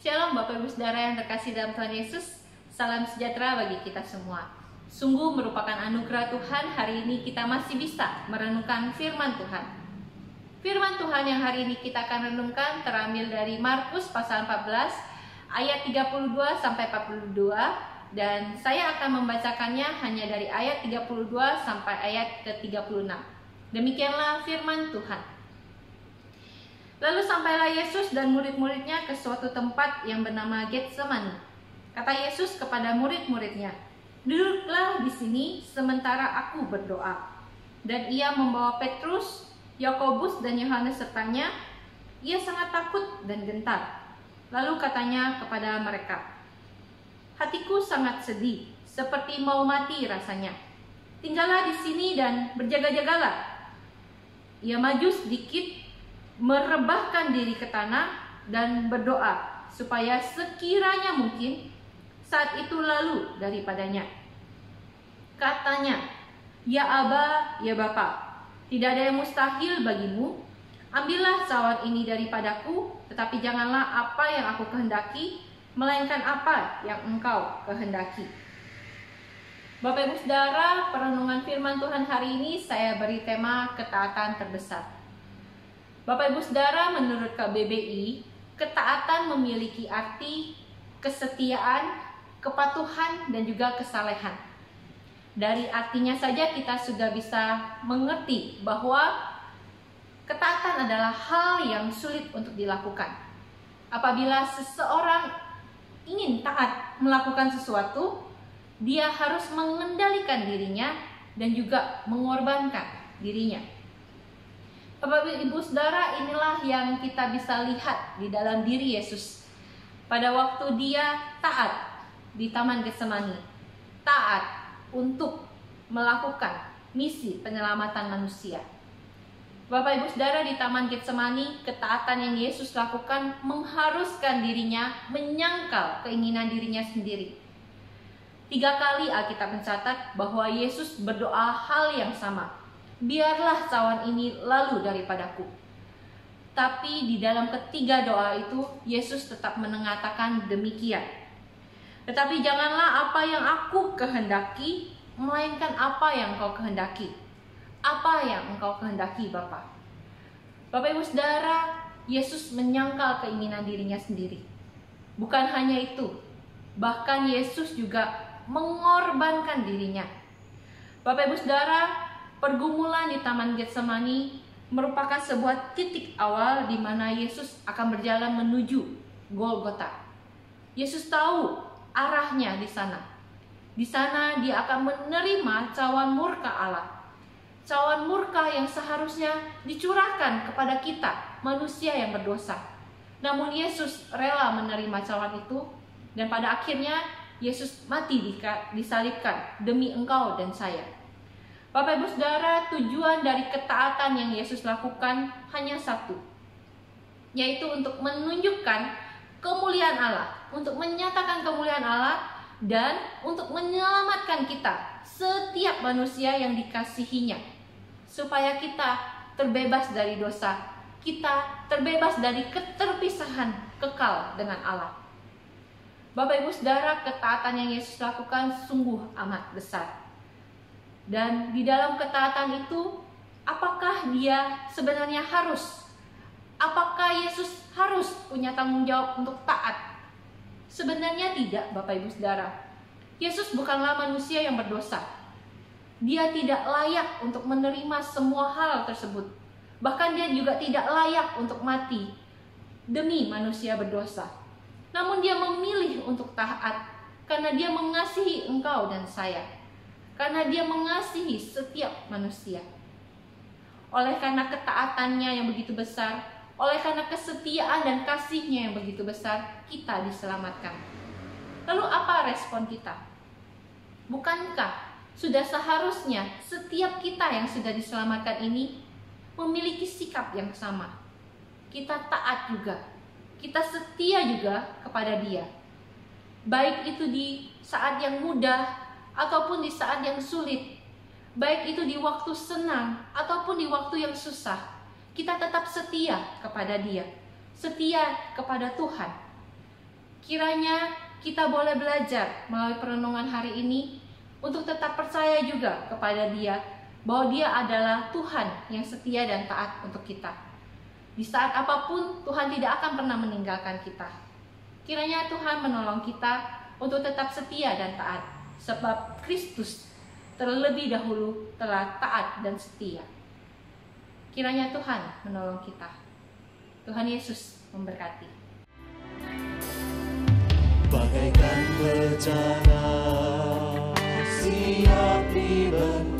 Shalom Bapak Ibu Saudara yang terkasih dalam Tuhan Yesus. Salam sejahtera bagi kita semua. Sungguh merupakan anugerah Tuhan hari ini kita masih bisa merenungkan firman Tuhan. Firman Tuhan yang hari ini kita akan renungkan terambil dari Markus pasal 14 ayat 32 sampai 42, dan saya akan membacakannya hanya dari ayat 32 sampai ayat ke-36. Demikianlah firman Tuhan. Lalu sampailah Yesus dan murid-muridnya ke suatu tempat yang bernama Getsemani. Kata Yesus kepada murid-muridnya, "Duduklah di sini sementara aku berdoa." Dan ia membawa Petrus, Yakobus dan Yohanes sertanya. Ia sangat takut dan gentar. Lalu katanya kepada mereka, "Hatiku sangat sedih, seperti mau mati rasanya. Tinggallah di sini dan berjaga-jagalah." Ia maju sedikit, merebahkan diri ke tanah dan berdoa supaya sekiranya mungkin saat itu lalu daripadanya. Katanya, "Ya Aba, ya Bapa, tidak ada yang mustahil bagimu. Ambillah cawan ini daripadaku, tetapi janganlah apa yang aku kehendaki, melainkan apa yang Engkau kehendaki." Bapak Ibu Saudara, perenungan firman Tuhan hari ini saya beri tema ketaatan terbesar. Bapak Ibu Saudara, menurut KBBI, ketaatan memiliki arti kesetiaan, kepatuhan, dan juga kesalehan. Dari artinya saja kita sudah bisa mengerti bahwa ketaatan adalah hal yang sulit untuk dilakukan. Apabila seseorang ingin taat melakukan sesuatu, dia harus mengendalikan dirinya dan juga mengorbankan dirinya. Bapak Ibu Saudara, inilah yang kita bisa lihat di dalam diri Yesus pada waktu dia taat di Taman Getsemani, taat untuk melakukan misi penyelamatan manusia. Bapak Ibu Saudara, di Taman Getsemani, ketaatan yang Yesus lakukan mengharuskan dirinya menyangkal keinginan dirinya sendiri. 3 kali Alkitab mencatat bahwa Yesus berdoa hal yang sama. "Biarlah cawan ini lalu daripadaku." Tapi di dalam ketiga doa itu, Yesus tetap mengatakan demikian. "Tetapi janganlah apa yang aku kehendaki, melainkan apa yang Engkau kehendaki." Apa yang Engkau kehendaki, Bapa? Bapak Ibu Saudara, Yesus menyangkal keinginan dirinya sendiri. Bukan hanya itu, bahkan Yesus juga mengorbankan dirinya. Bapak Ibu Saudara, pergumulan di Taman Getsemani merupakan sebuah titik awal di mana Yesus akan berjalan menuju Golgota. Yesus tahu arahnya di sana. Di sana dia akan menerima cawan murka Allah. Cawan murka yang seharusnya dicurahkan kepada kita, manusia yang berdosa. Namun Yesus rela menerima cawan itu, dan pada akhirnya Yesus mati disalibkan demi engkau dan saya. Bapak Ibu Saudara, tujuan dari ketaatan yang Yesus lakukan hanya satu, yaitu untuk menunjukkan kemuliaan Allah, untuk menyatakan kemuliaan Allah, dan untuk menyelamatkan kita, setiap manusia yang dikasihinya, supaya kita terbebas dari dosa, kita terbebas dari keterpisahan kekal dengan Allah. Bapak Ibu Saudara, ketaatan yang Yesus lakukan sungguh amat besar. Dan di dalam ketaatan itu, apakah dia sebenarnya harus? Apakah Yesus harus punya tanggung jawab untuk taat? Sebenarnya tidak, Bapak Ibu Saudara. Yesus bukanlah manusia yang berdosa. Dia tidak layak untuk menerima semua hal tersebut. Bahkan dia juga tidak layak untuk mati demi manusia berdosa. Namun dia memilih untuk taat karena dia mengasihi engkau dan saya. Karena dia mengasihi setiap manusia. Oleh karena ketaatannya yang begitu besar, oleh karena kesetiaan dan kasihnya yang begitu besar, kita diselamatkan. Lalu apa respon kita? Bukankah sudah seharusnya setiap kita yang sudah diselamatkan ini memiliki sikap yang sama? Kita taat juga, kita setia juga kepada Dia. Baik itu di saat yang mudah ataupun di saat yang sulit, baik itu di waktu senang ataupun di waktu yang susah, kita tetap setia kepada Dia, setia kepada Tuhan. Kiranya kita boleh belajar melalui perenungan hari ini untuk tetap percaya juga kepada Dia, bahwa Dia adalah Tuhan yang setia dan taat untuk kita. Di saat apapun, Tuhan tidak akan pernah meninggalkan kita. Kiranya Tuhan menolong kita untuk tetap setia dan taat, sebab Kristus terlebih dahulu telah taat dan setia. Kiranya Tuhan menolong kita. Tuhan Yesus memberkati. Bagaikan bencana siap dibentang.